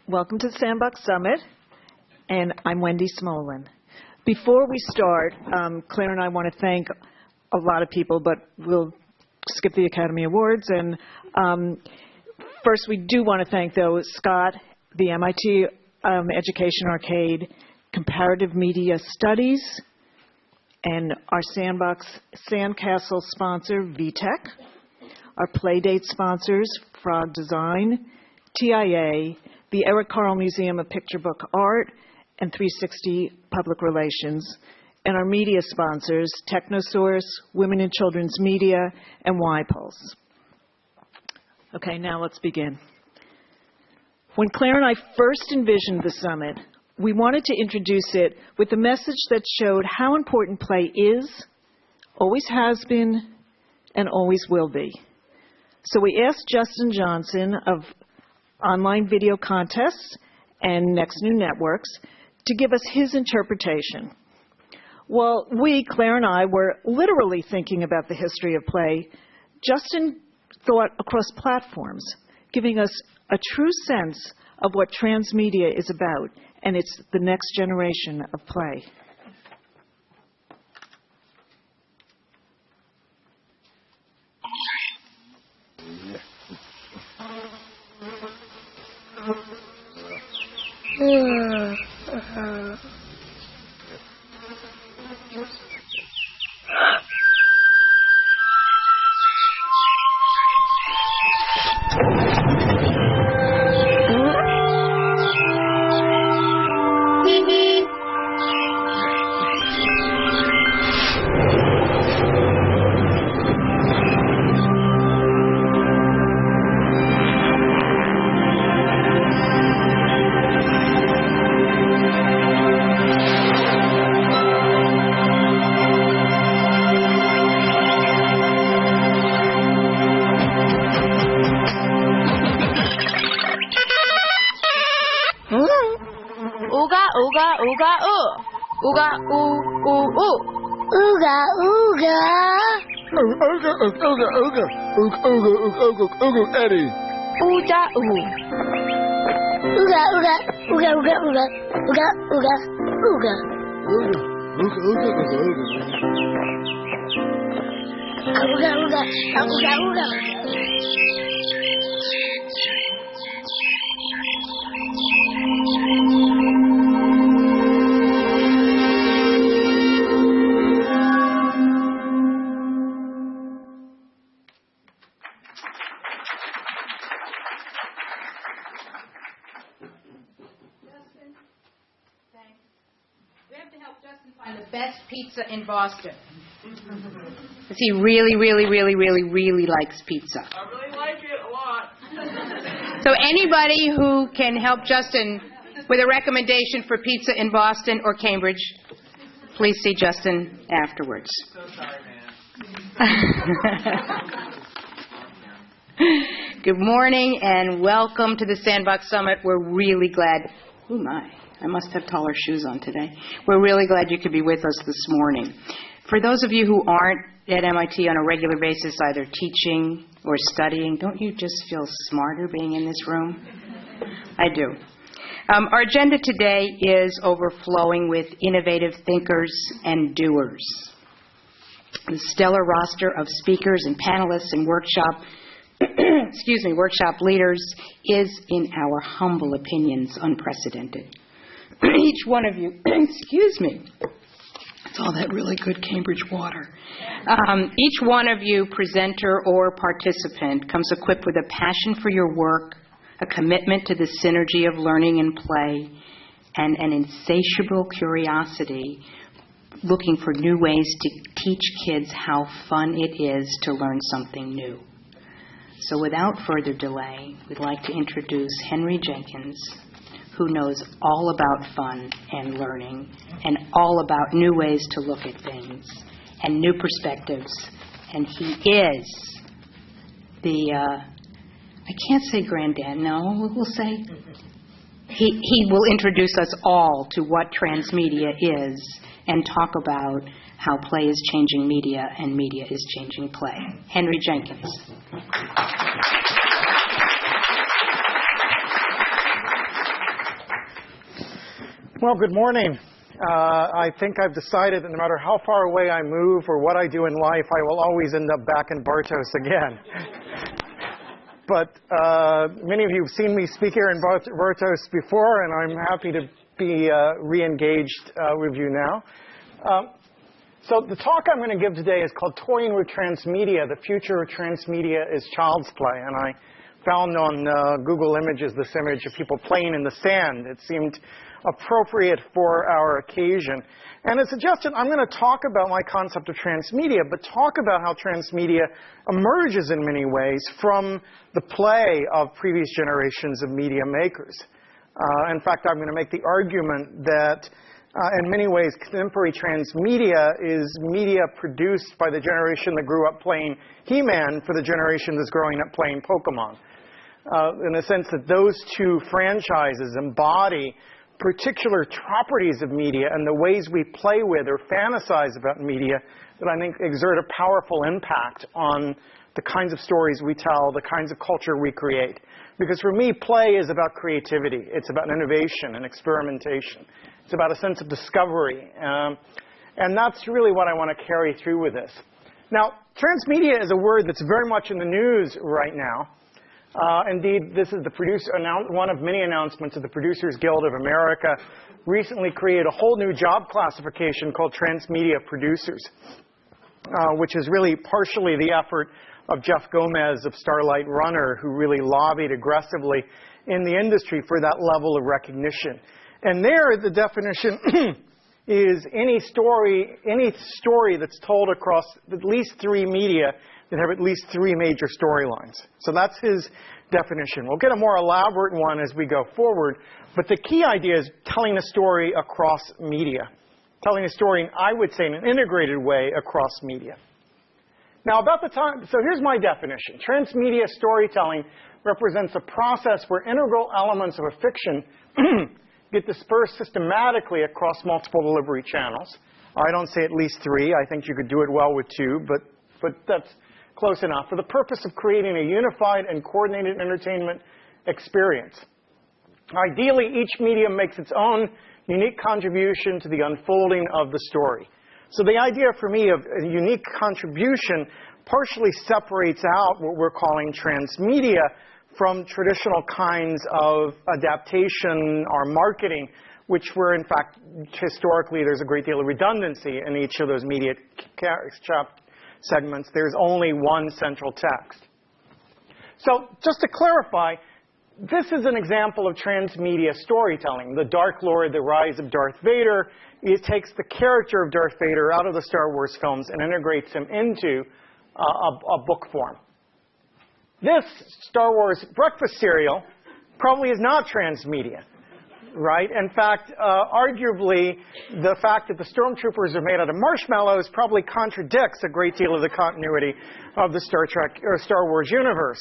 Welcome to the Sandbox Summit, and I'm Wendy Smolin. Before we start, Claire and I want to thank a lot of people, but we'll skip the Academy Awards. And first, we do want to thank, though, Scott, the MIT Education Arcade, Comparative Media Studies, and our Sandbox Sandcastle sponsor, VTech, our Playdate sponsors, Frog Design, TIA, the Eric Carle Museum of Picture Book Art, and 360 Public Relations, and our media sponsors, Technosource, Women in Children's Media, and YPulse. Okay, now let's begin. When Claire and I first envisioned the summit, we wanted to introduce it with a message that showed how important play is, always has been, and always will be. So we asked Justin Johnson of Online Video Contests and Next New Networks to give us his interpretation. While we, Claire and I, were literally thinking about the history of play, Justin thought across platforms, giving us a true sense of what transmedia is about, and it's the next generation of play. Eddie. Ooga oo. Ooga ooga ooga ooga ooga ooga ooga ooga. Ooga ooga ooga ooga. Pizza in Boston. Because he really likes pizza. I really like it a lot. So anybody who can help Justin with a recommendation for pizza in Boston or Cambridge, please see Justin afterwards. So sorry, man. Good morning and welcome to the Sandbox Summit. We're really glad. Oh my. I must have taller shoes on today. We're really glad you could be with us this morning. For those of you who aren't at MIT on a regular basis, either teaching or studying, don't you just feel smarter being in this room? I do. Our agenda today is overflowing with innovative thinkers and doers. The stellar roster of speakers and panelists and workshop leaders is, in our humble opinions, unprecedented. Each one of you, excuse me, it's all that really good Cambridge water. Each one of you, presenter or participant, comes equipped with a passion for your work, a commitment to the synergy of learning and play, and an insatiable curiosity looking for new ways to teach kids how fun it is to learn something new. So without further delay, we'd like to introduce Henry Jenkins, who knows all about fun and learning and all about new ways to look at things and new perspectives. And he is the, I can't say granddad, no, we'll say, he will introduce us all to what transmedia is and talk about how play is changing media and media is changing play. Henry Jenkins. Well, good morning. I think I've decided that no matter how far away I move or what I do in life, I will always end up back in Bartos again. But many of you have seen me speak here in Bartos before, and I'm happy to be re-engaged with you now. So the talk I'm going to give today is called Toying with Transmedia. The future of transmedia is child's play. And I found on Google Images this image of people playing in the sand. It seemed appropriate for our occasion. And it suggested I'm going to talk about my concept of transmedia, but talk about how transmedia emerges in many ways from the play of previous generations of media makers. In fact, I'm going to make the argument that in many ways, contemporary transmedia is media produced by the generation that grew up playing He-Man for the generation that's growing up playing Pokemon. In the sense that those two franchises embody particular properties of media and the ways we play with or fantasize about media that I think exert a powerful impact on the kinds of stories we tell, the kinds of culture we create. Because for me, play is about creativity. It's about innovation and experimentation. It's about a sense of discovery. And that's really what I want to carry through with this. Now, transmedia is a word that's very much in the news right now. Indeed, this is one of many announcements of the Producers Guild of America recently created a whole new job classification called transmedia producers, which is really partially the effort of Jeff Gomez of Starlight Runner, who really lobbied aggressively in the industry for that level of recognition. And there, the definition is any story that's told across at least three media that have at least three major storylines. So that's his definition. We'll get a more elaborate one as we go forward, but the key idea is telling a story across media. Telling a story, I would say, in an integrated way across media. Now, so here's my definition. Transmedia storytelling represents a process where integral elements of a fiction get dispersed systematically across multiple delivery channels. I don't say at least three. I think you could do it well with two, but that's close enough, for the purpose of creating a unified and coordinated entertainment experience. Ideally, each medium makes its own unique contribution to the unfolding of the story. So the idea for me of a unique contribution partially separates out what we're calling transmedia from traditional kinds of adaptation or marketing, which were, in fact, historically, there's a great deal of redundancy in each of those media segments. There's only one central text. So just to clarify, this is an example of transmedia storytelling. The Dark Lord, The Rise of Darth Vader, it takes the character of Darth Vader out of the Star Wars films and integrates him into a book form. This Star Wars breakfast cereal probably is not transmedia, right? In fact, arguably, the fact that the stormtroopers are made out of marshmallows probably contradicts a great deal of the continuity of the Star Wars universe.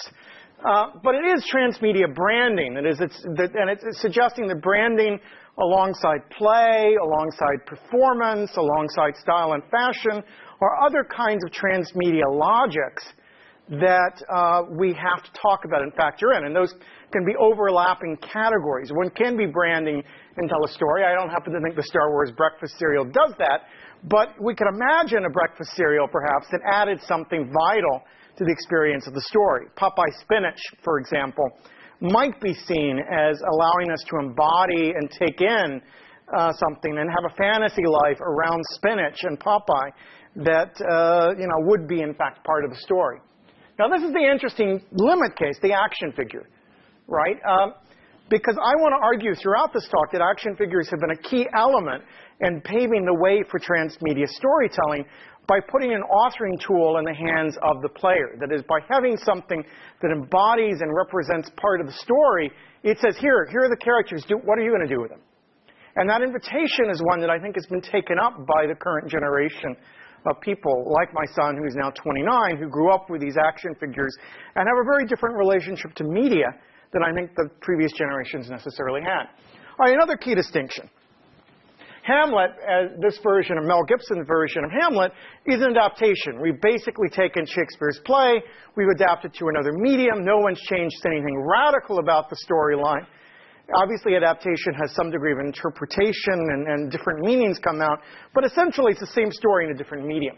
But it is transmedia branding. It's suggesting that branding alongside play, alongside performance, alongside style and fashion, or other kinds of transmedia logics that we have to talk about and factor in. And those can be overlapping categories. One can be branding and tell a story. I don't happen to think the Star Wars breakfast cereal does that, but we could imagine a breakfast cereal, perhaps, that added something vital to the experience of the story. Popeye Spinach, for example, might be seen as allowing us to embody and take in something and have a fantasy life around spinach and Popeye that would be, in fact, part of the story. Now, this is the interesting limit case, the action figure, right? Because I want to argue throughout this talk that action figures have been a key element in paving the way for transmedia storytelling by putting an authoring tool in the hands of the player. That is, by having something that embodies and represents part of the story, it says, here are the characters, what are you going to do with them? And that invitation is one that I think has been taken up by the current generation of people, like my son, who's now 29, who grew up with these action figures and have a very different relationship to media than I think the previous generations necessarily had. All right, another key distinction. Hamlet, this version of Mel Gibson's version of Hamlet, is an adaptation. We've basically taken Shakespeare's play, we've adapted to another medium, no one's changed anything radical about the storyline. Obviously, adaptation has some degree of interpretation and different meanings come out, but essentially it's the same story in a different medium.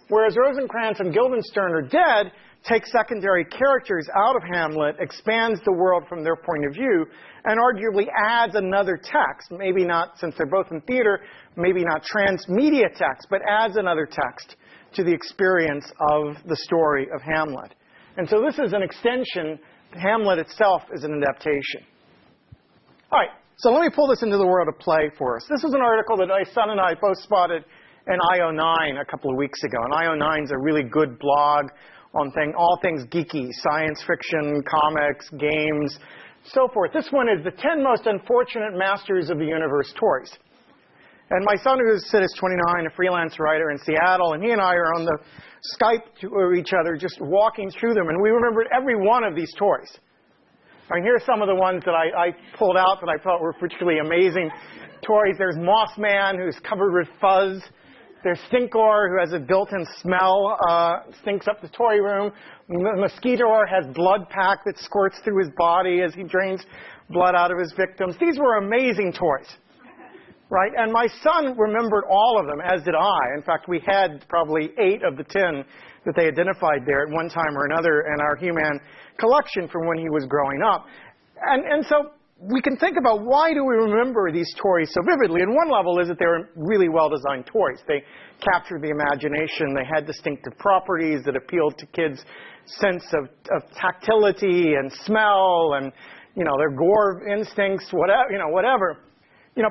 Whereas Rosencrantz and Guildenstern are dead, take secondary characters out of Hamlet, expands the world from their point of view, and arguably adds another text, maybe not, since they're both in theater, maybe not transmedia text, but adds another text to the experience of the story of Hamlet. And so this is an extension. Hamlet itself is an adaptation. All right, so let me pull this into the world of play for us. This is an article that my son and I both spotted in IO9 a couple of weeks ago. And IO9 is a really good blog on all things geeky, science fiction, comics, games, so forth. This one is the 10 most unfortunate masters of the universe toys. And my son, who's 29, a freelance writer in Seattle, and he and I are on the Skype to each other, just walking through them, and we remembered every one of these toys. I mean, here's some of the ones that I pulled out that I thought were particularly amazing toys. There's Mossman, who's covered with fuzz. There's Stinkor, who has a built-in smell, stinks up the toy room. Mosquitoer has blood pack that squirts through his body as he drains blood out of his victims. These were amazing toys, right? And my son remembered all of them, as did I. In fact, we had probably 8 of the 10 that they identified there at one time or another in our He-Man collection from when he was growing up. And so we can think about, why do we remember these toys so vividly? And one level is that they were really well-designed toys. They captured the imagination. They had distinctive properties that appealed to kids' sense of tactility and smell and, their gore instincts, whatever.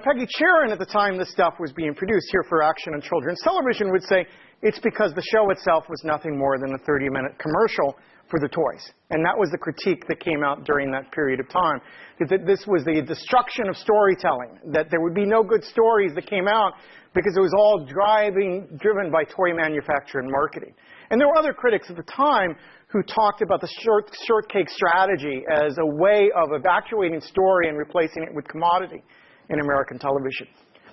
Peggy Cherin, at the time this stuff was being produced here for Action and Children's Television, would say it's because the show itself was nothing more than a 30-minute commercial for the toys. And that was the critique that came out during that period of time, that this was the destruction of storytelling, that there would be no good stories that came out because it was all driven by toy manufacture and marketing. And there were other critics at the time who talked about the shortcake strategy as a way of evacuating story and replacing it with commodity in American television.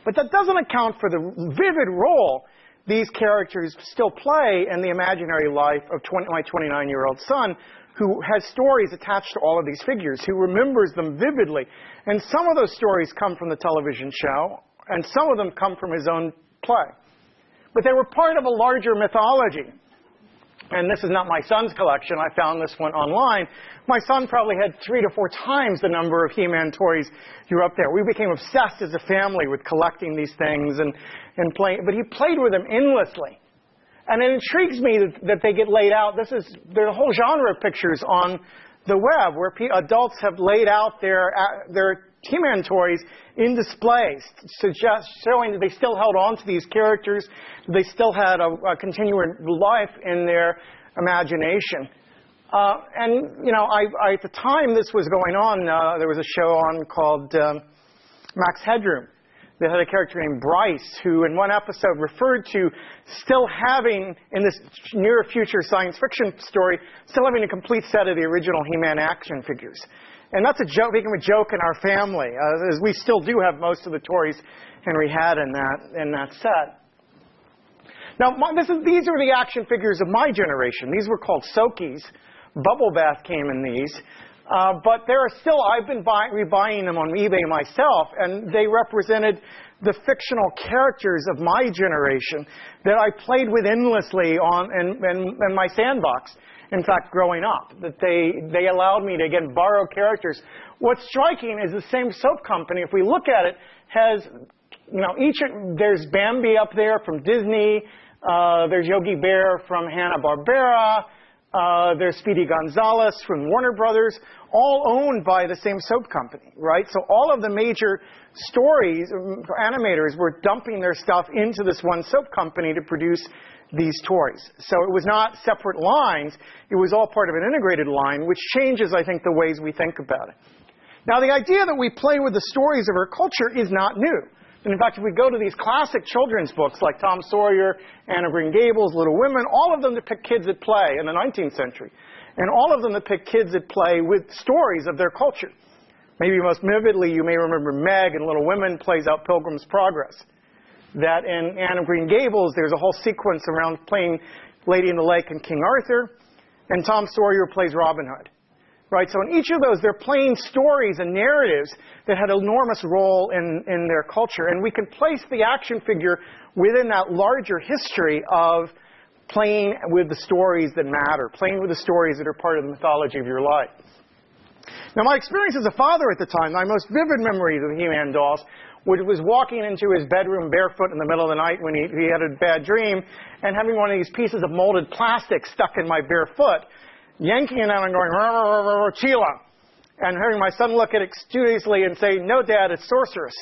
But that doesn't account for the vivid role these characters still play in the imaginary life of my 29-year-old son, who has stories attached to all of these figures, who remembers them vividly. And some of those stories come from the television show, and some of them come from his own play. But they were part of a larger mythology. And this is not my son's collection. I found this one online. My son probably had 3 to 4 times the number of He-Man toys you're up there. We became obsessed as a family with collecting these things and playing. But he played with them endlessly. And it intrigues me that they get laid out. There's a whole genre of pictures on the web where adults have laid out their He-Man toys in displays, showing that they still held on to these characters, they still had a continuing life in their imagination. At the time this was going on, there was a show on called Max Headroom that had a character named Bryce, who in one episode referred to still having, in this near future science fiction story, still having a complete set of the original He-Man action figures. And that's a joke, became a joke in our family, as we still do have most of the toys Henry had in that set. Now, these are the action figures of my generation. These were called Sokies. Bubble Bath came in these. But there are still, I've been rebuying them on eBay myself, and they represented the fictional characters of my generation that I played with endlessly in my sandbox. In fact, growing up, that they allowed me to, again, borrow characters. What's striking is the same soap company, if we look at it, has, there's Bambi up there from Disney, there's Yogi Bear from Hanna-Barbera, there's Speedy Gonzales from Warner Brothers, all owned by the same soap company, right? So all of the major stories, animators were dumping their stuff into this one soap company to produce these toys. So it was not separate lines, it was all part of an integrated line, which changes, I think, the ways we think about it. Now, the idea that we play with the stories of our culture is not new. And in fact, if we go to these classic children's books like Tom Sawyer, Anne of Green Gables, Little Women, all of them depict kids at play in the 19th century. And all of them depict kids at play with stories of their culture. Maybe most vividly, you may remember Meg in Little Women plays out Pilgrim's Progress. That in Anne of Green Gables, there's a whole sequence around playing Lady in the Lake and King Arthur, and Tom Sawyer plays Robin Hood. Right? So in each of those, they're playing stories and narratives that had an enormous role in their culture. And we can place the action figure within that larger history of playing with the stories that matter, playing with the stories that are part of the mythology of your life. Now, my experience as a father at the time, my most vivid memories of the He-Man dolls was walking into his bedroom barefoot in the middle of the night when he had a bad dream and having one of these pieces of molded plastic stuck in my bare foot, yanking it out and going, Chila, and hearing my son look at it studiously and say, no, Dad, it's sorceress.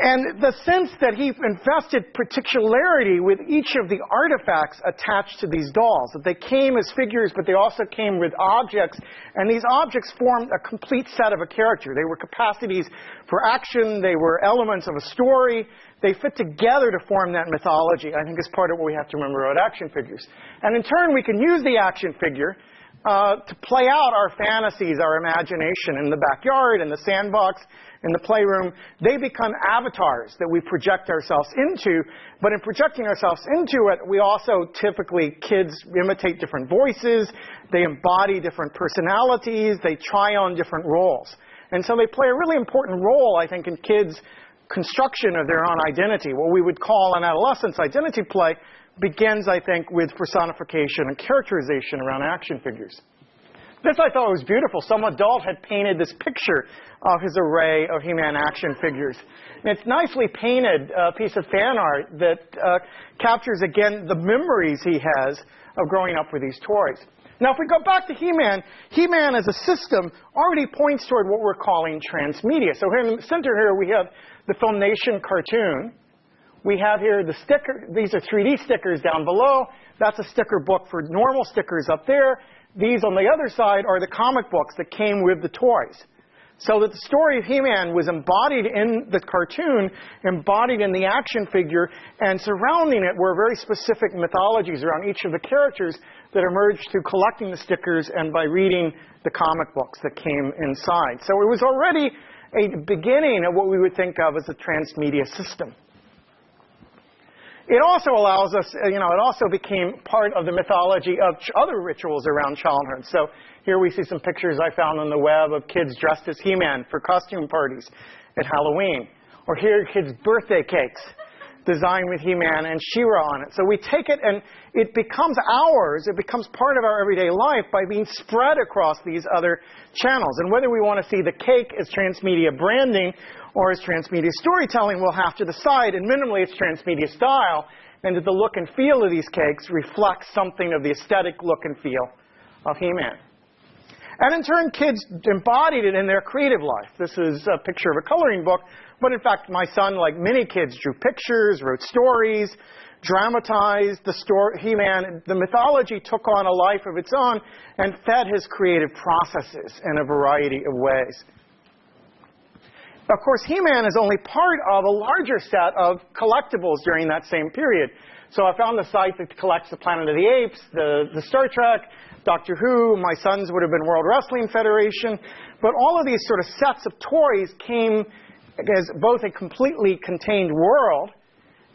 And the sense that he invested particularity with each of the artifacts attached to these dolls, that they came as figures, but they also came with objects, and these objects formed a complete set of a character. They were capacities for action, they were elements of a story, they fit together to form that mythology. I think is part of what we have to remember about action figures. And in turn, we can use the action figure to play out our fantasies, our imagination in the backyard, in the sandbox, in the playroom. They become avatars that we project ourselves into, but in projecting ourselves into it, we also typically, kids imitate different voices, they embody different personalities, they try on different roles. And so they play a really important role, I think, in kids' construction of their own identity. What we would call an adolescence identity play begins, I think, with personification and characterization around action figures. This I thought was beautiful. Some adult had painted this picture of his array of He-Man action figures. And it's nicely painted, a piece of fan art that captures, again, the memories he has of growing up with these toys. Now, if we go back to He-Man, He-Man as a system already points toward what we're calling transmedia. So here in the center here, we have the Filmation cartoon. We have here the sticker. These are 3D stickers down below. That's a sticker book for normal stickers up there. These on the other side are the comic books that came with the toys. So that the story of He-Man was embodied in the cartoon, embodied in the action figure, and surrounding it were very specific mythologies around each of the characters that emerged through collecting the stickers and by reading the comic books that came inside. So it was already a beginning of what we would think of as a transmedia system. It also allows us, it also became part of the mythology of other rituals around childhood. So here we see some pictures I found on the web of kids dressed as He-Man for costume parties at Halloween. Or here, kids' birthday cakes designed with He-Man and She-Ra on it. So we take it and it becomes ours, it becomes part of our everyday life by being spread across these other channels. And whether we want to see the cake as transmedia branding or as transmedia storytelling, we'll have to decide. And minimally, it's transmedia style, and that the look and feel of these cakes reflects something of the aesthetic look and feel of He-Man. And in turn, kids embodied it in their creative life. This is a picture of a coloring book, but in fact, my son, like many kids, drew pictures, wrote stories, dramatized the story. He-Man, the mythology took on a life of its own and fed his creative processes in a variety of ways. Of course, He-Man is only part of a larger set of collectibles during that same period. So I found the site that collects the Planet of the Apes, the Star Trek, Doctor Who, my son's would have been World Wrestling Federation. But all of these sort of sets of toys came as both a completely contained world,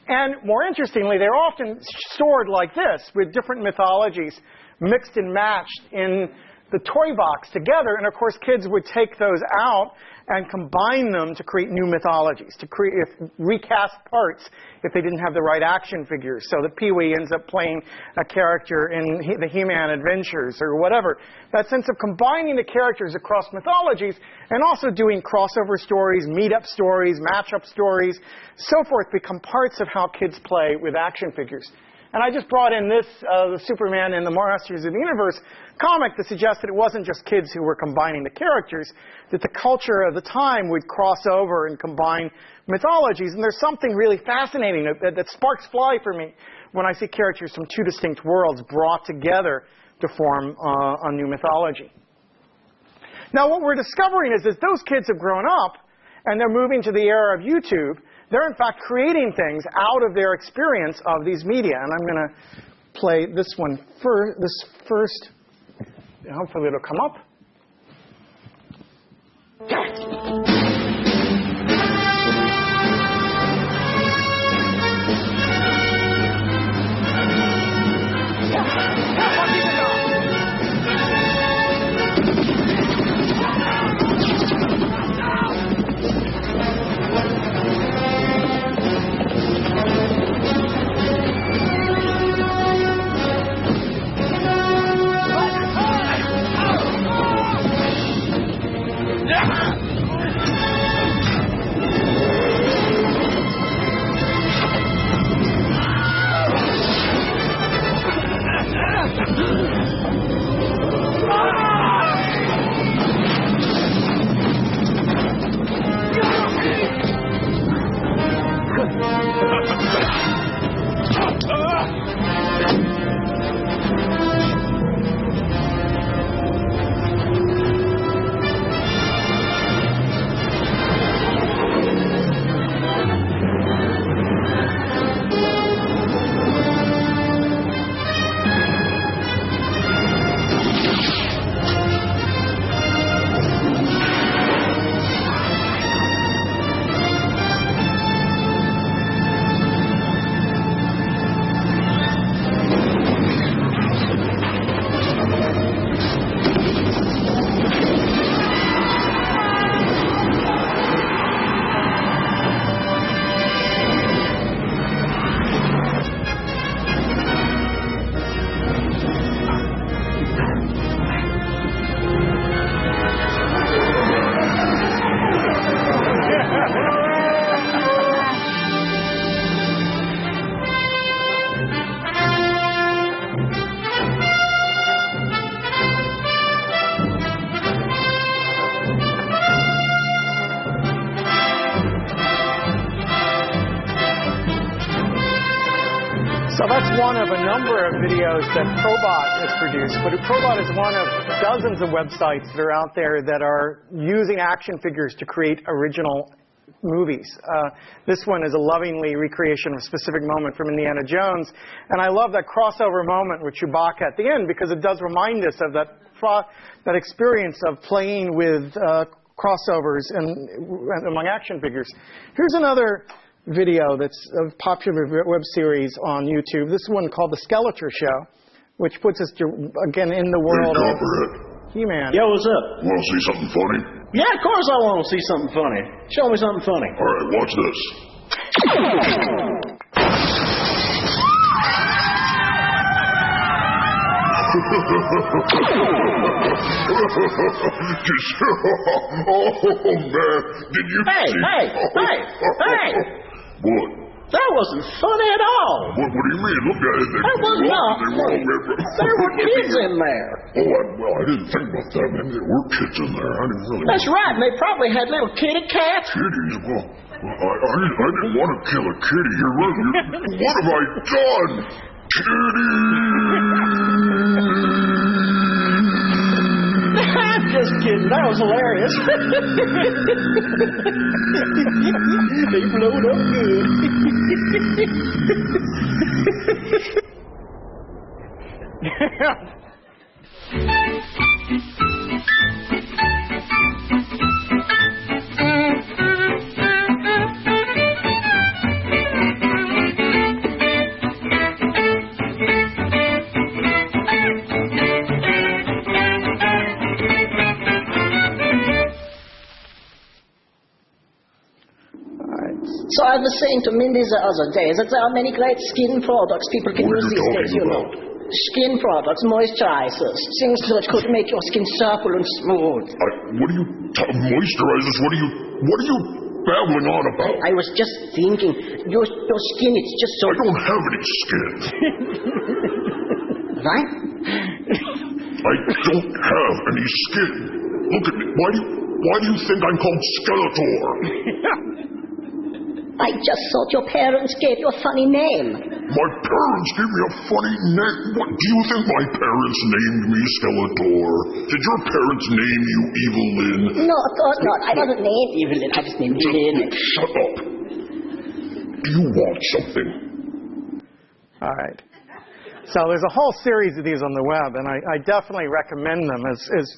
and more interestingly, they're often stored like this, with different mythologies mixed and matched in the toy box together. And of course, kids would take those out and combine them to create new mythologies, to recast parts if they didn't have the right action figures. So that Pee-wee ends up playing a character in the He-Man Adventures or whatever. That sense of combining the characters across mythologies and also doing crossover stories, meet-up stories, match-up stories, so forth, become parts of how kids play with action figures. And I just brought in this, the Superman and the Masters of the Universe comic that suggests that it wasn't just kids who were combining the characters, that the culture of the time would cross over and combine mythologies. And there's something really fascinating that sparks fly for me when I see characters from two distinct worlds brought together to form a new mythology. Now, what we're discovering is that those kids have grown up and they're moving to the era of YouTube. They're, in fact, creating things out of their experience of these media. And I'm going to play this one first. Hopefully it'll come up. So that's one of a number of videos that Probot has produced. But Probot is one of dozens of websites that are out there that are using action figures to create original movies. This one is a lovingly recreation of a specific moment from Indiana Jones. And I love that crossover moment with Chewbacca at the end because it does remind us of that experience of playing with crossovers among action figures. Here's another video that's a popular web series on YouTube. This one called The Skeletor Show, which puts us, again, in the world of He-Man. Yo, what's up? Want to see something funny? Yeah, of course I want to see something funny. Show me something funny. All right, watch this. Oh, man. Did you Hey! What? That wasn't funny at all. What do you mean? Look at it. That was not funny. There were kids in there. Oh, well, I didn't think about that. Maybe there were kids in there. I didn't really... That's right. And they probably had little kitty cats. Kitties? Well, I didn't want to kill a kitty. You're right. What have I done? I'm just kidding. That was hilarious. They blowed up So I was saying to Mindy the other day that there are many great skin products people can use these days, you know. Skin products, moisturizers, things that could make your skin supple and smooth. What are you... moisturizers? What are you babbling on about? I was just thinking, your skin, it's just so... I don't have any skin. What? I don't have any skin. Look at me. Why do you think I'm called Skeletor? I just thought your parents gave you a funny name. My parents gave me a funny name? What, do you think my parents named me Skeletor? Did your parents name you Evil Lynn? No, of course not. I wasn't named Evil Lynn. I was named Lynn. Shut up. Do you want something? All right. So there's a whole series of these on the web, and I definitely recommend them as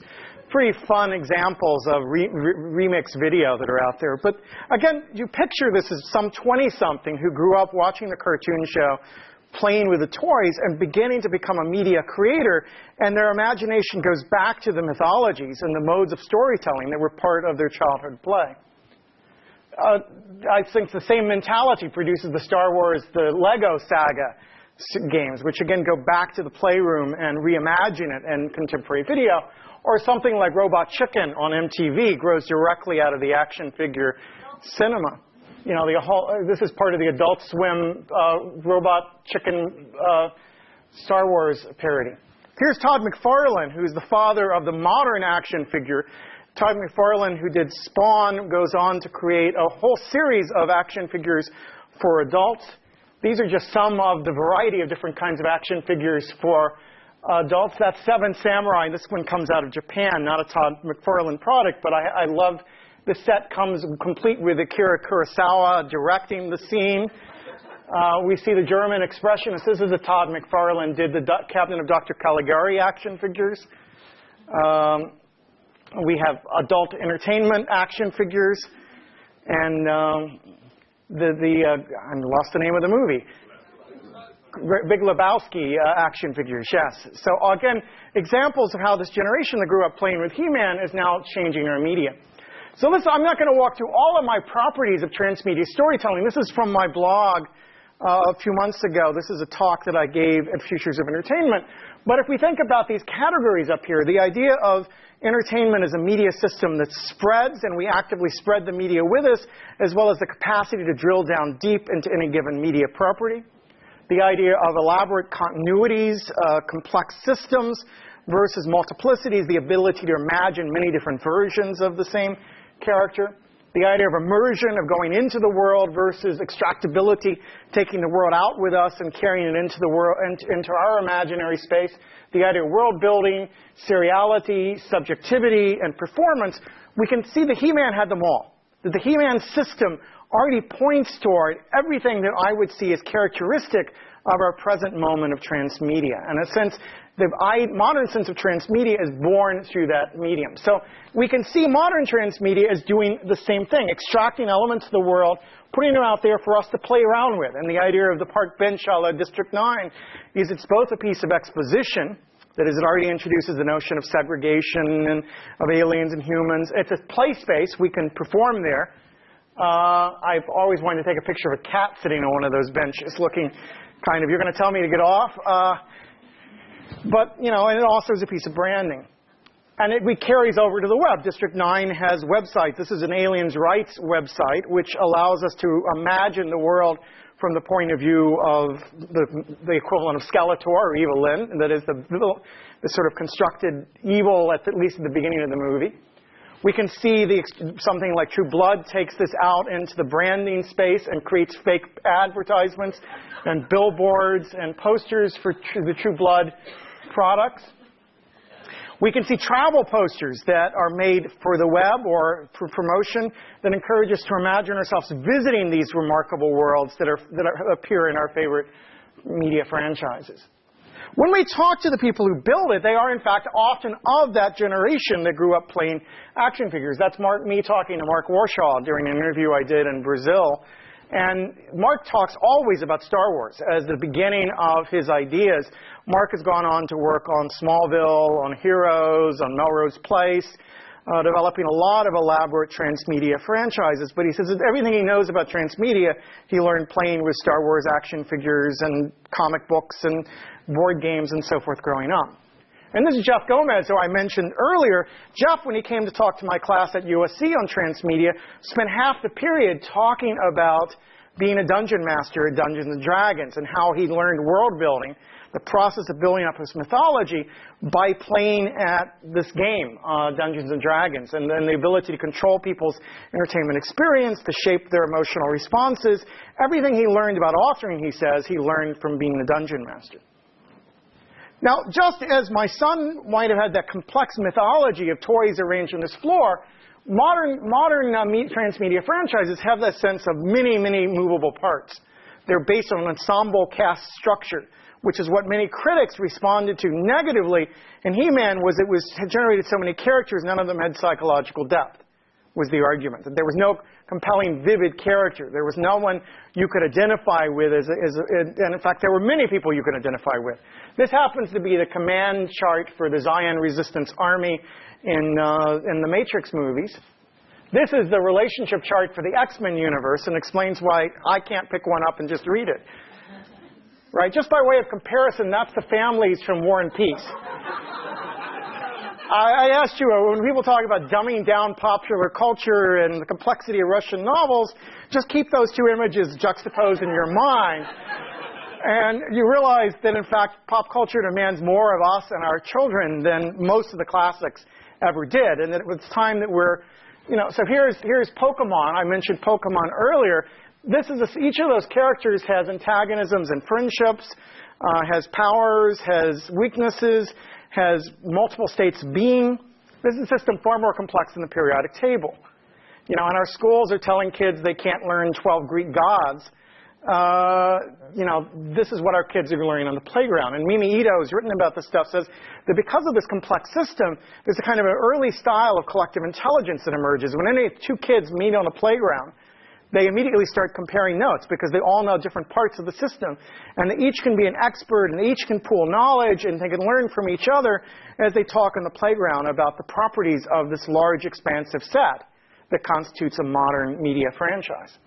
pretty fun examples of remix video that are out there. But again, you picture this as some 20-something who grew up watching the cartoon show, playing with the toys, and beginning to become a media creator, and their imagination goes back to the mythologies and the modes of storytelling that were part of their childhood play. I think the same mentality produces the Star Wars, the Lego saga games, which again go back to the playroom and reimagine it in contemporary video. Or something like Robot Chicken on MTV grows directly out of the action figure cinema. You know, this is part of the Adult Swim Robot Chicken Star Wars parody. Here's Todd McFarlane, who's the father of the modern action figure. Todd McFarlane, who did Spawn, goes on to create a whole series of action figures for adults. These are just some of the variety of different kinds of action figures for adults. That's Seven Samurai. This one comes out of Japan, not a Todd McFarlane product, but I love the set comes complete with Akira Kurosawa directing the scene. We see the German expressionist. This is a Todd McFarlane did the Cabinet of Dr. Caligari action figures. We have adult entertainment action figures, and I lost the name of the movie. Big Lebowski action figures, yes. So again, examples of how this generation that grew up playing with He-Man is now changing our media. So listen, I'm not going to walk through all of my properties of transmedia storytelling. This is from my blog a few months ago. This is a talk that I gave at Futures of Entertainment. But if we think about these categories up here, the idea of entertainment as a media system that spreads, and we actively spread the media with us, as well as the capacity to drill down deep into any given media property. The idea of elaborate continuities, complex systems versus multiplicities, the ability to imagine many different versions of the same character. The idea of immersion, of going into the world versus extractability, taking the world out with us and carrying it into the world, into our imaginary space. The idea of world building, seriality, subjectivity, and performance. We can see that He-Man had them all. That the He-Man system already points toward everything that I would see as characteristic of our present moment of transmedia. In a sense, the modern sense of transmedia is born through that medium. So we can see modern transmedia as doing the same thing, extracting elements of the world, putting them out there for us to play around with. And the idea of the park bench a la District 9 is it's both a piece of exposition, that is, it already introduces the notion of segregation and of aliens and humans. It's a play space. We can perform there. I've always wanted to take a picture of a cat sitting on one of those benches looking kind of, you're going to tell me to get off? But, you know, and it also is a piece of branding. And it carries over to the web. District 9 has websites. This is an aliens' rights website, which allows us to imagine the world from the point of view of the equivalent of Skeletor or Evil Lyn, that is the sort of constructed evil at least at the beginning of the movie. We can see something like True Blood takes this out into the branding space and creates fake advertisements and billboards and posters for the True Blood products. We can see travel posters that are made for the web or for promotion that encourage us to imagine ourselves visiting these remarkable worlds that appear in our favorite media franchises. When we talk to the people who build it, they are, in fact, often of that generation that grew up playing action figures. That's me talking to Mark Warshaw during an interview I did in Brazil. And Mark talks always about Star Wars as the beginning of his ideas. Mark has gone on to work on Smallville, on Heroes, on Melrose Place, developing a lot of elaborate transmedia franchises. But he says that everything he knows about transmedia, he learned playing with Star Wars action figures and comic books and board games and so forth growing up. And this is Jeff Gomez, who I mentioned earlier. Jeff, when he came to talk to my class at USC on transmedia, spent half the period talking about being a dungeon master at Dungeons & Dragons and how he learned world building, the process of building up his mythology by playing at this game, Dungeons & Dragons, and then the ability to control people's entertainment experience, to shape their emotional responses. Everything he learned about authoring, he says, he learned from being a dungeon master. Now, just as my son might have had that complex mythology of toys arranged on his floor, modern transmedia franchises have that sense of many, many movable parts. They're based on an ensemble cast structure, which is what many critics responded to negatively in He-Man was it generated so many characters, none of them had psychological depth, was the argument. That there was no compelling, vivid character. There was no one you could identify with, and in fact, there were many people you could identify with. This happens to be the command chart for the Zion Resistance Army in the Matrix movies. This is the relationship chart for the X-Men universe and explains why I can't pick one up and just read it. Right? Just by way of comparison, that's the families from War and Peace. I asked you, when people talk about dumbing down popular culture and the complexity of Russian novels, just keep those two images juxtaposed in your mind. And you realize that, in fact, pop culture demands more of us and our children than most of the classics ever did. And that it was time that we're, so here's Pokemon. I mentioned Pokemon earlier. Each of those characters has antagonisms and friendships, has powers, has weaknesses, has multiple states of being. This is a system far more complex than the periodic table. And our schools are telling kids they can't learn 12 Greek gods. This is what our kids are learning on the playground. And Mimi Ito, who's written about this stuff, says that because of this complex system, there's a kind of an early style of collective intelligence that emerges. When any two kids meet on a playground, they immediately start comparing notes because they all know different parts of the system. And they each can be an expert, and they each can pool knowledge, and they can learn from each other as they talk on the playground about the properties of this large, expansive set that constitutes a modern media franchise.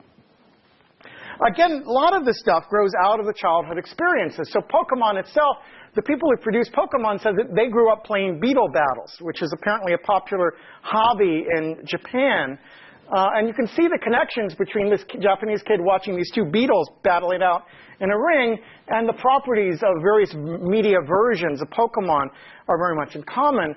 Again, a lot of this stuff grows out of the childhood experiences. So Pokemon itself, the people who produced Pokemon said that they grew up playing beetle battles, which is apparently a popular hobby in Japan. And you can see the connections between this Japanese kid watching these two beetles battling out in a ring and the properties of various media versions of Pokemon are very much in common.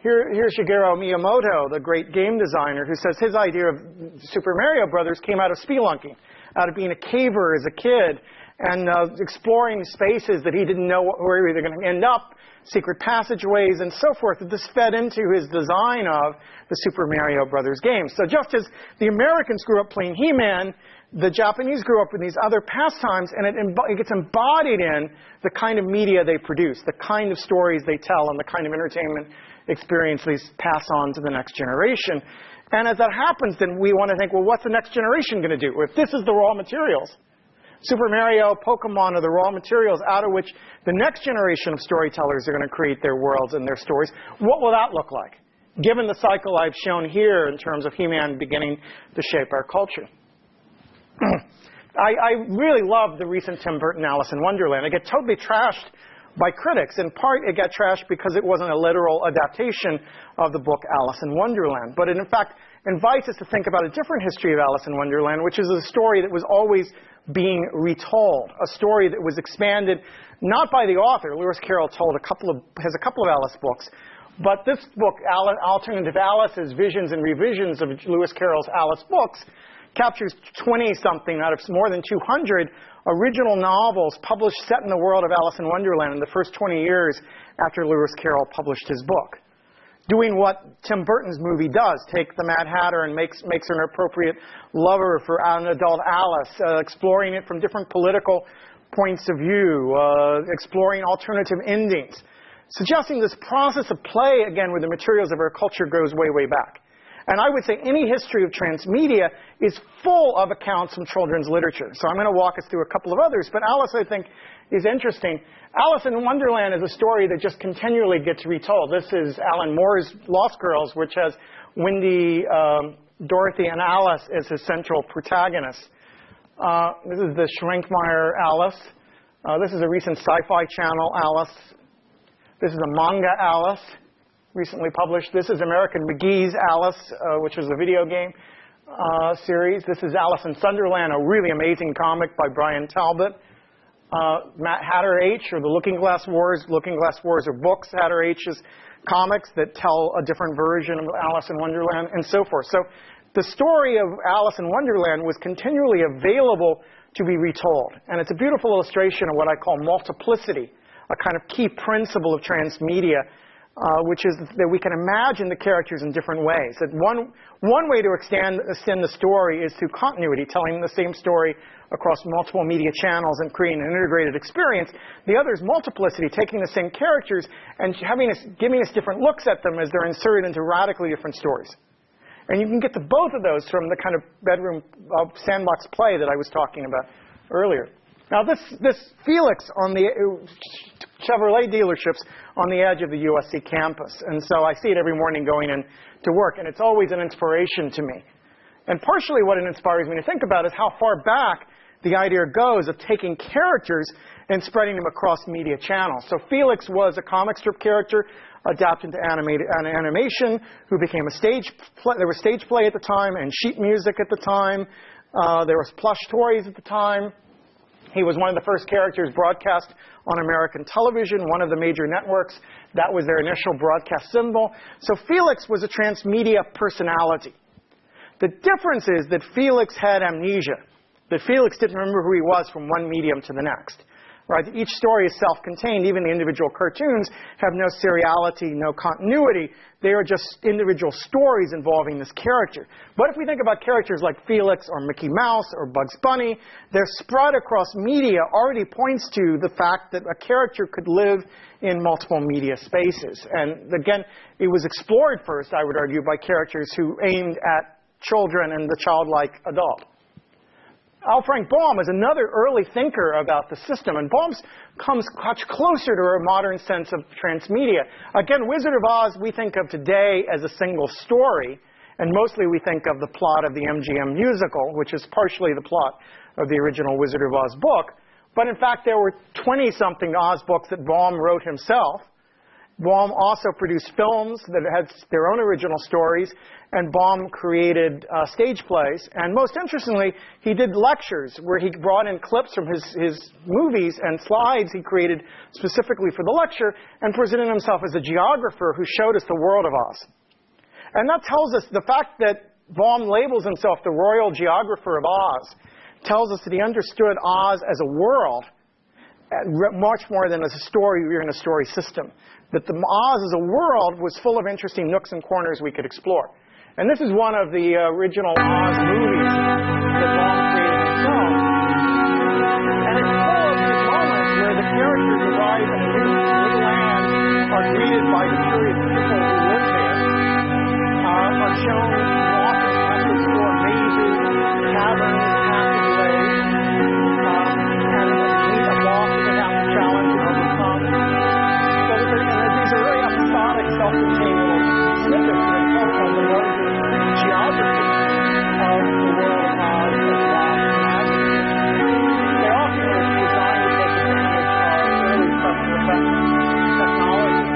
Here's Shigeru Miyamoto, the great game designer, who says his idea of Super Mario Brothers came out of spelunking, out of being a caver as a kid, and exploring spaces that he didn't know where they were going to end up, secret passageways, and so forth. This fed into his design of the Super Mario Brothers games. So just as the Americans grew up playing He-Man, the Japanese grew up with these other pastimes, and it gets embodied in the kind of media they produce, the kind of stories they tell, and the kind of entertainment experience they pass on to the next generation. And as that happens, then we want to think, well, what's the next generation going to do? If this is the raw materials, Super Mario, Pokemon are the raw materials out of which the next generation of storytellers are going to create their worlds and their stories, what will that look like, given the cycle I've shown here in terms of He-Man beginning to shape our culture? I really love the recent Tim Burton Alice in Wonderland. It got totally trashed by critics. In part, it got trashed because it wasn't a literal adaptation of the book Alice in Wonderland. But it, in fact, invites us to think about a different history of Alice in Wonderland, which is a story that was always being retold, a story that was expanded not by the author. Lewis Carroll has a couple of Alice books. But this book, Alternative Alice's Visions and Revisions of Lewis Carroll's Alice books, captures 20-something out of more than 200 original novels published set in the world of Alice in Wonderland in the first 20 years after Lewis Carroll published his book. Doing what Tim Burton's movie does, take the Mad Hatter and makes her an appropriate lover for an adult Alice, exploring it from different political points of view, exploring alternative endings, suggesting this process of play, again, with the materials of our culture goes way, way back. And I would say any history of transmedia is full of accounts from children's literature. So I'm going to walk us through a couple of others. But Alice, I think, is interesting. Alice in Wonderland is a story that just continually gets retold. This is Alan Moore's Lost Girls, which has Wendy, Dorothy, and Alice as his central protagonists. This is the Schrenkmeyer Alice. This is a recent Sci-Fi Channel Alice. This is a manga Alice, recently published. This is American McGee's Alice, which was a video game series. This is Alice in Sunderland, a really amazing comic by Brian Talbot. Matt Hatter H, or the Looking Glass Wars. Looking Glass Wars are books. Hatter H's comics that tell a different version of Alice in Wonderland, and so forth. So the story of Alice in Wonderland was continually available to be retold. And it's a beautiful illustration of what I call multiplicity, a kind of key principle of transmedia, which is that we can imagine the characters in different ways. That one way to extend the story is through continuity, telling the same story across multiple media channels and creating an integrated experience. The other is multiplicity, taking the same characters and giving us different looks at them as they're inserted into radically different stories. And you can get to both of those from the kind of bedroom sandbox play that I was talking about earlier. Now, this Felix on the Chevrolet dealerships on the edge of the USC campus. And so I see it every morning going in to work, and it's always an inspiration to me. And partially what it inspires me to think about is how far back the idea goes of taking characters and spreading them across media channels. So Felix was a comic strip character adapted to animation, who became a stage play. There was stage play at the time and sheet music at the time. There was plush toys at the time. He was one of the first characters broadcast on American television, one of the major networks. That was their initial broadcast symbol. So Felix was a transmedia personality. The difference is that Felix had amnesia, that Felix didn't remember who he was from one medium to the next. Right? Each story is self-contained. Even the individual cartoons have no seriality, no continuity. They are just individual stories involving this character. But if we think about characters like Felix or Mickey Mouse or Bugs Bunny, their spread across media already points to the fact that a character could live in multiple media spaces. And again, it was explored first, I would argue, by characters who aimed at children and the childlike adult. L. Frank Baum is another early thinker about the system, and Baum comes much closer to a modern sense of transmedia. Again, Wizard of Oz we think of today as a single story, and mostly we think of the plot of the MGM musical, which is partially the plot of the original Wizard of Oz book. But in fact, there were 20-something Oz books that Baum wrote himself, Baum also produced films that had their own original stories, and Baum created stage plays. And most interestingly, he did lectures where he brought in clips from his movies and slides he created specifically for the lecture and presented himself as a geographer who showed us the world of Oz. And that tells us the fact that Baum labels himself the royal geographer of Oz tells us that he understood Oz as a world much more than as a story or in a story system. That the Oz as a world was full of interesting nooks and corners we could explore. And this is one of the original Oz movies that Baum created himself. And it's full of these moments where the characters arrive at a new land, are greeted by the curious people who live there, are shown walking as they explore mazes, caverns, passageways, and meet a boss that they have to challenge and overcome. So these are very episodic, self-contained little snippets that come from the larger geography of the world of Oz as Baum imagined. They often were designed to take advantage of early special effects technology.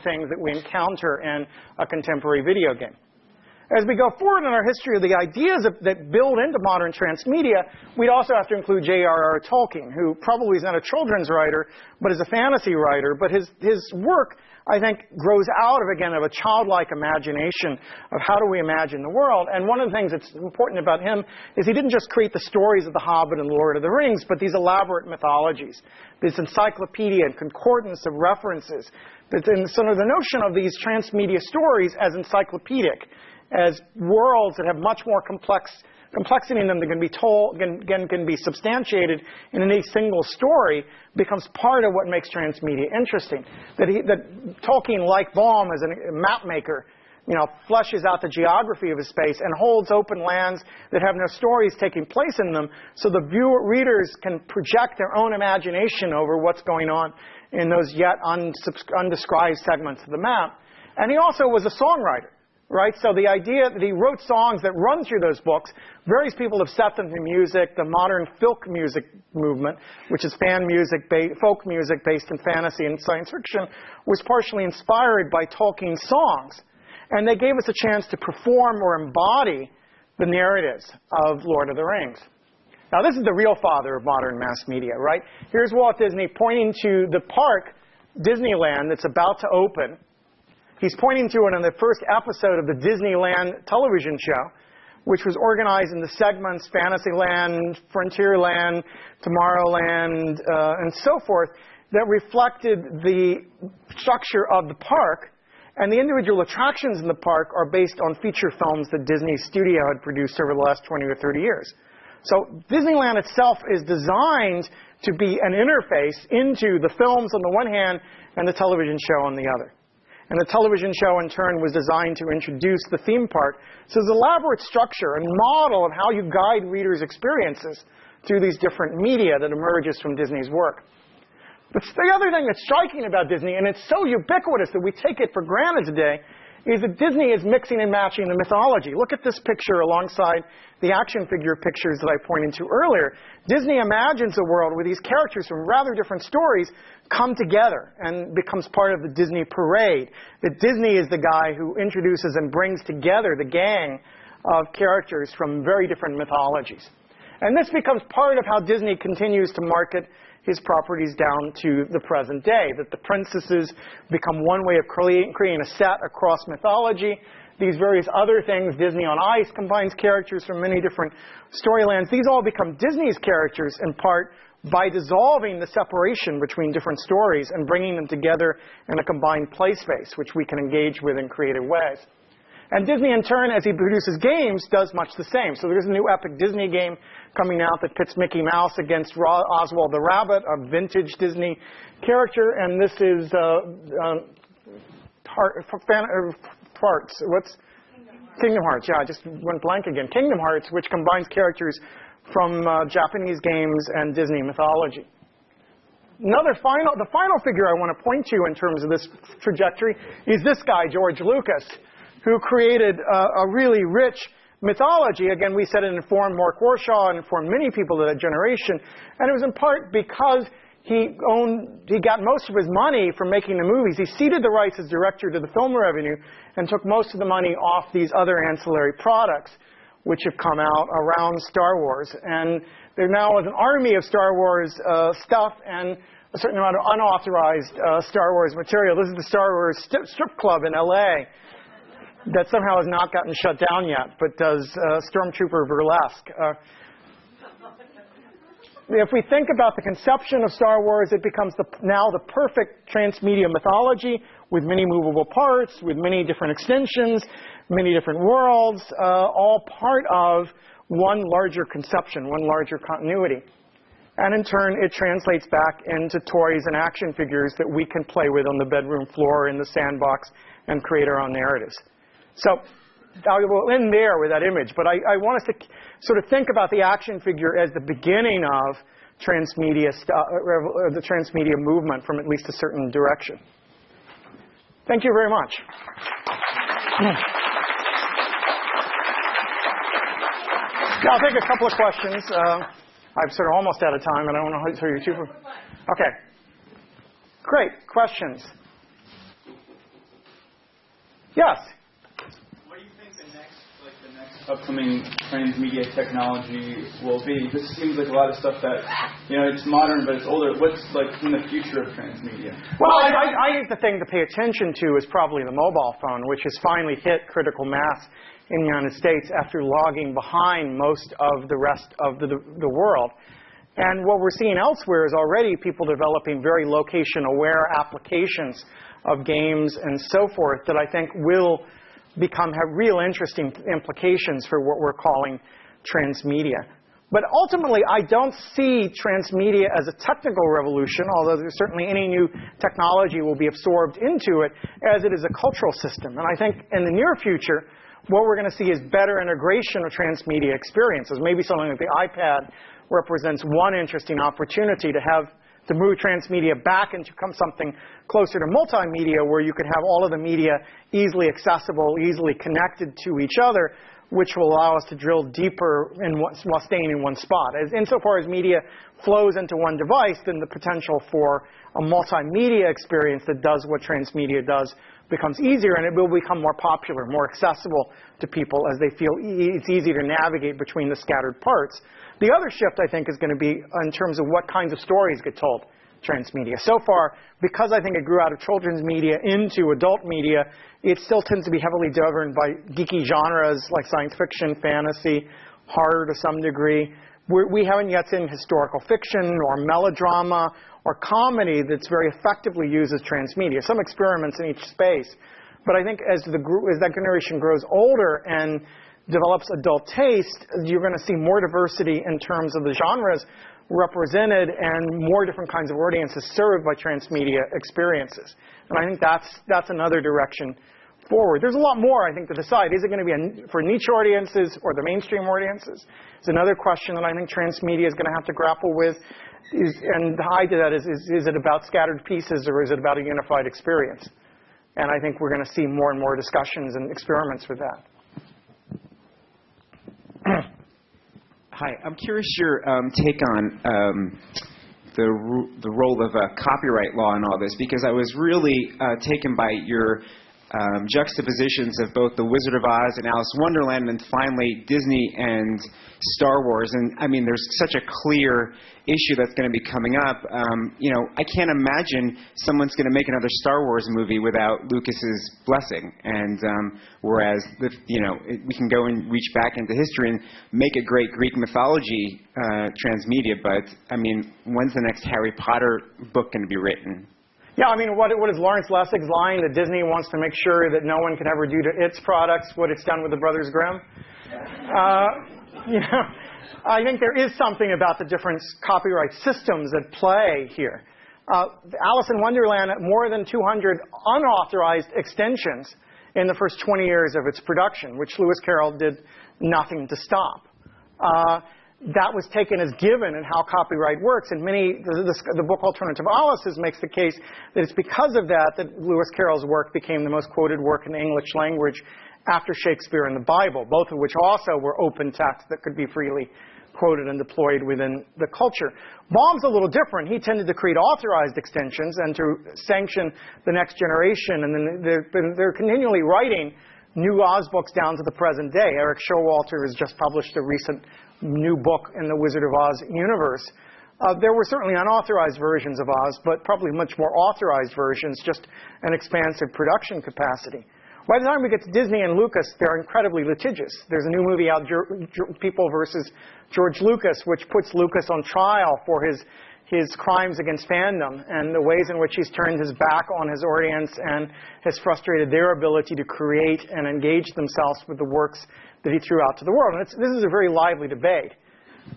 Things that we encounter in a contemporary video game. As we go forward in our history of the ideas that build into modern transmedia, we'd also have to include J.R.R. Tolkien, who probably is not a children's writer, but is a fantasy writer. But his work, I think, grows out of a childlike imagination of how do we imagine the world. And one of the things that's important about him is he didn't just create the stories of The Hobbit and Lord of the Rings, but these elaborate mythologies, this encyclopedia and concordance of references. And so the notion of these transmedia stories as encyclopedic, as worlds that have much more complexity in them that can be told, can be substantiated in any single story, becomes part of what makes transmedia interesting. That Tolkien, like Baum, as a map maker, fleshes out the geography of his space and holds open lands that have no stories taking place in them, so the readers can project their own imagination over what's going on in those yet undescribed segments of the map. And he also was a songwriter. Right? So the idea that he wrote songs that run through those books, various people have set them to music. The modern folk music movement, which is folk music based in fantasy and science fiction, was partially inspired by Tolkien's songs. And they gave us a chance to perform or embody the narratives of Lord of the Rings. Now, this is the real father of modern mass media, right? Here's Walt Disney pointing to the park, Disneyland, that's about to open. He's pointing to it in the first episode of the Disneyland television show, which was organized in the segments Fantasyland, Frontierland, Tomorrowland, and so forth, that reflected the structure of the park. And the individual attractions in the park are based on feature films that Disney Studio had produced over the last 20 or 30 years. So Disneyland itself is designed to be an interface into the films on the one hand and the television show on the other. And the television show, in turn, was designed to introduce the theme park. So there's an elaborate structure and model of how you guide readers' experiences through these different media that emerges from Disney's work. But the other thing that's striking about Disney, and it's so ubiquitous that we take it for granted today, is that Disney is mixing and matching the mythology. Look at this picture alongside the action figure pictures that I pointed to earlier. Disney imagines a world where these characters from rather different stories come together and becomes part of the Disney parade. That Disney is the guy who introduces and brings together the gang of characters from very different mythologies. And this becomes part of how Disney continues to market his properties down to the present day, that the princesses become one way of creating a set across mythology. These various other things, Disney on Ice combines characters from many different storylands. These all become Disney's characters in part by dissolving the separation between different stories and bringing them together in a combined play space, which we can engage with in creative ways. And Disney, in turn, as he produces games, does much the same. So there's a new Epic Disney game coming out that pits Mickey Mouse against Oswald the Rabbit, a vintage Disney character. And this is Kingdom Hearts, yeah, I just went blank again. Kingdom Hearts, which combines characters from Japanese games and Disney mythology. The final figure I want to point to in terms of this trajectory is this guy, George Lucas, who created a really rich mythology. Again, we said it informed Mark Warshaw and informed many people of that generation, and it was in part because he got most of his money from making the movies. He ceded the rights as director to the film revenue and took most of the money off these other ancillary products which have come out around Star Wars. And there now is an army of Star Wars stuff and a certain amount of unauthorized Star Wars material. This is the Star Wars strip club in L.A. that somehow has not gotten shut down yet, but does Stormtrooper burlesque. If we think about the conception of Star Wars, it becomes now the perfect transmedia mythology with many movable parts, with many different extensions, many different worlds, all part of one larger conception, one larger continuity. And in turn, it translates back into toys and action figures that we can play with on the bedroom floor, in the sandbox, and create our own narratives. So I will end there with that image, but I want us to sort of think about the action figure as the beginning of transmedia the transmedia movement from at least a certain direction. Thank you very much. Now I'll take a couple of questions. I'm sort of almost out of time, and I don't know how you're too. Okay. Great. Questions? Yes. What do you think the next upcoming transmedia technology will be? This seems like a lot of stuff that, it's modern, but it's older. What's in the future of transmedia? Well, I think the thing to pay attention to is probably the mobile phone, which has finally hit critical mass in the United States after lagging behind most of the rest of the world. And what we're seeing elsewhere is already people developing very location-aware applications of games and so forth that I think will have real interesting implications for what we're calling transmedia. But ultimately, I don't see transmedia as a technical revolution, although there's certainly any new technology will be absorbed into it, as it is a cultural system. And I think in the near future, what we're going to see is better integration of transmedia experiences. Maybe something like the iPad represents one interesting opportunity to move transmedia back into something closer to multimedia, where you could have all of the media easily accessible, easily connected to each other, which will allow us to drill deeper while staying in one spot. Insofar as media flows into one device, then the potential for a multimedia experience that does what transmedia does becomes easier, and it will become more popular, more accessible to people as they feel it's easy to navigate between the scattered parts. The other shift, I think, is going to be in terms of what kinds of stories get told transmedia. So far, because I think it grew out of children's media into adult media, it still tends to be heavily governed by geeky genres like science fiction, fantasy, horror to some degree. We haven't yet seen historical fiction or melodrama or comedy that's very effectively used as transmedia. Some experiments in each space. But I think as that generation grows older and develops adult taste, you're going to see more diversity in terms of the genres represented and more different kinds of audiences served by transmedia experiences. And I think that's another direction forward. There's a lot more, I think, to decide. Is it going to be for niche audiences or the mainstream audiences? It's another question that I think transmedia is going to have to grapple with. And the eye to that is it about scattered pieces or is it about a unified experience? And I think we're going to see more and more discussions and experiments with that. Hi, I'm curious your take on the role of copyright law in all this, because I was really taken by your juxtapositions of both The Wizard of Oz and Alice in Wonderland, and finally Disney and Star Wars. And I mean, there's such a clear issue that's going to be coming up. I can't imagine someone's going to make another Star Wars movie without Lucas's blessing. And whereas we can go and reach back into history and make a great Greek mythology transmedia, but I mean, when's the next Harry Potter book going to be written? Yeah, I mean, what is Lawrence Lessig's line that Disney wants to make sure that no one can ever do to its products what it's done with the Brothers Grimm? I think there is something about the different copyright systems at play here. Alice in Wonderland, more than 200 unauthorized extensions in the first 20 years of its production, which Lewis Carroll did nothing to stop. That was taken as given in how copyright works, and the book Alternative Alices makes the case that it's because of that that Lewis Carroll's work became the most quoted work in the English language after Shakespeare and the Bible, both of which also were open text that could be freely quoted and deployed within the culture. Baum's a little different. He tended to create authorized extensions and to sanction the next generation, and then they're continually writing new Oz books down to the present day. Eric Showalter has just published a recent new book in the Wizard of Oz universe. There were certainly unauthorized versions of Oz, but probably much more authorized versions, just an expansive production capacity. By the time we get to Disney and Lucas, they're incredibly litigious. There's a new movie out, People versus George Lucas, which puts Lucas on trial for his crimes against fandom and the ways in which he's turned his back on his audience and has frustrated their ability to create and engage themselves with the works that he threw out to the world. And this is a very lively debate.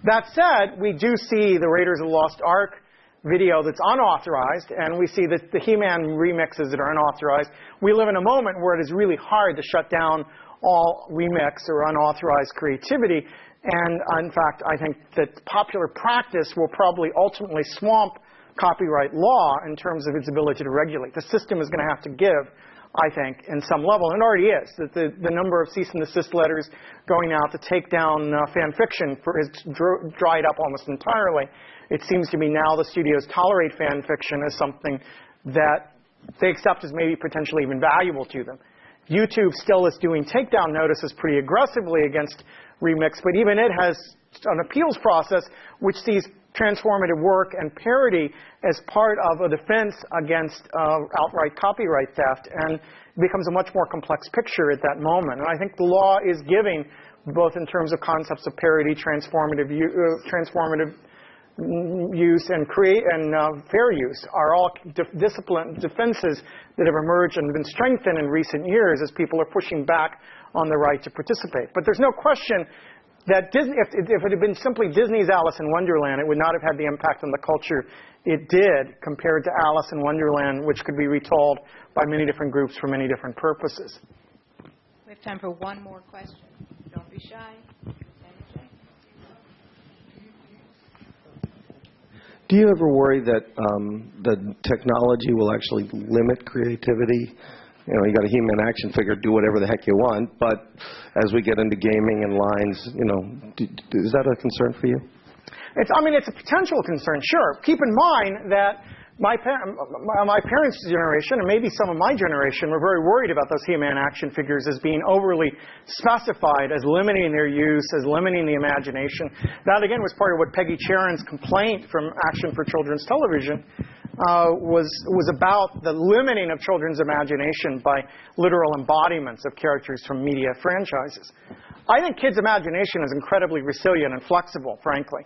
That said, we do see the Raiders of the Lost Ark video that's unauthorized, and we see the He-Man remixes that are unauthorized. We live in a moment where it is really hard to shut down all remix or unauthorized creativity. And in fact, I think that popular practice will probably ultimately swamp copyright law in terms of its ability to regulate. The system is going to have to give, I think, in some level, and it already is, that the number of cease and desist letters going out to take down fan fiction has dried up almost entirely. It seems to me now the studios tolerate fan fiction as something that they accept as maybe potentially even valuable to them. YouTube still is doing takedown notices pretty aggressively against remix, but even it has an appeals process which sees transformative work and parody as part of a defense against outright copyright theft, and it becomes a much more complex picture at that moment. And I think the law is giving, both in terms of concepts of parody, transformative use, and fair use, are all defenses that have emerged and been strengthened in recent years as people are pushing back on the right to participate. But there's no question that Disney, if it had been simply Disney's Alice in Wonderland, it would not have had the impact on the culture it did compared to Alice in Wonderland, which could be retold by many different groups for many different purposes. We have time for one more question. Don't be shy. Do you ever worry that the technology will actually limit creativity? You know, you got a He-Man action figure, do whatever the heck you want, but as we get into gaming and lines, you know, is that a concern for you? It's a potential concern, sure. Keep in mind that my parents' generation, and maybe some of my generation, were very worried about those He-Man action figures as being overly specified, as limiting their use, as limiting the imagination. That, again, was part of what Peggy Charon's complaint from Action for Children's Television was about, the limiting of children's imagination by literal embodiments of characters from media franchises. I think kids' imagination is incredibly resilient and flexible, frankly.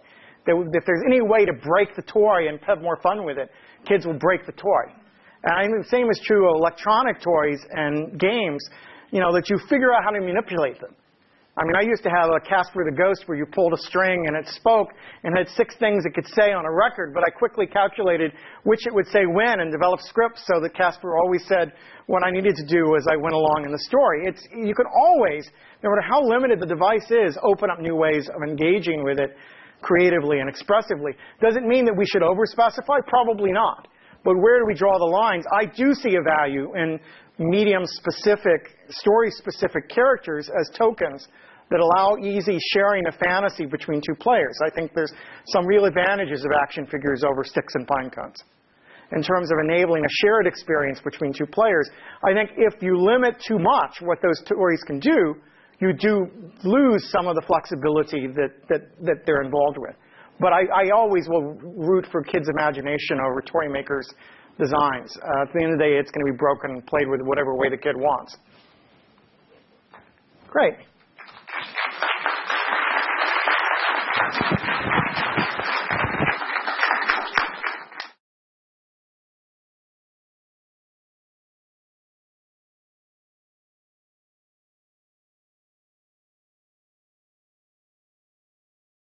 If there's any way to break the toy and have more fun with it, kids will break the toy. And I think the same is true of electronic toys and games, you know, that you figure out how to manipulate them. I mean, I used to have a Casper the Ghost where you pulled a string and it spoke and had 6 things it could say on a record, but I quickly calculated which it would say when and developed scripts so that Casper always said what I needed to do as I went along in the story. You can always, no matter how limited the device is, open up new ways of engaging with it creatively and expressively. Does it mean that we should over-specify? Probably not. But where do we draw the lines? I do see a value in medium-specific, story-specific characters as tokens that allow easy sharing of fantasy between 2 players. I think there's some real advantages of action figures over sticks and pine cones in terms of enabling a shared experience between 2 players. I think if you limit too much what those stories can do, you do lose some of the flexibility that they're involved with. But I always will root for kids' imagination over toy makers' designs. At the end of the day, it's going to be broken and played with whatever way the kid wants. Great.